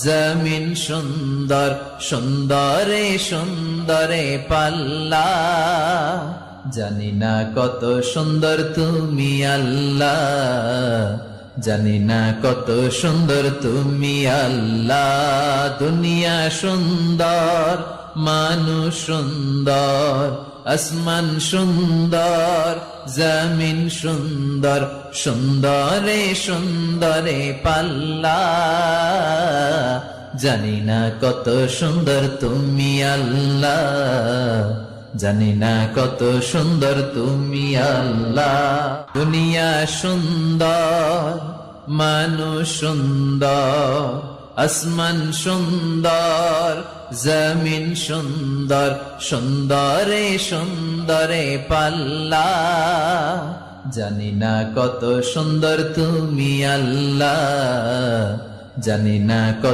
জমিন সুন্দর সুন্দরে সুন্দরে পাল্লা জানি না কত সুন্দর তুমি আল্লাহ জানি না কত সুন্দর তুমি আল্লাহ দুনিয়া সুন্দর মানুষ সুন্দর আসমান সুন্দর জমিন সুন্দর সুন্দরে সুন্দরে পাল্লা জানি না কত সুন্দর তুমি আল্লাহ জানি না কত সুন্দর তুমি আল্লাহ দুনিয়া সুন্দর মানুষ সুন্দর আসমান সুন্দর জমিন সুন্দর সুন্দরে সুন্দরে পাল্লা জানি না কত সুন্দর তুমি আল্লাহ জানি না কত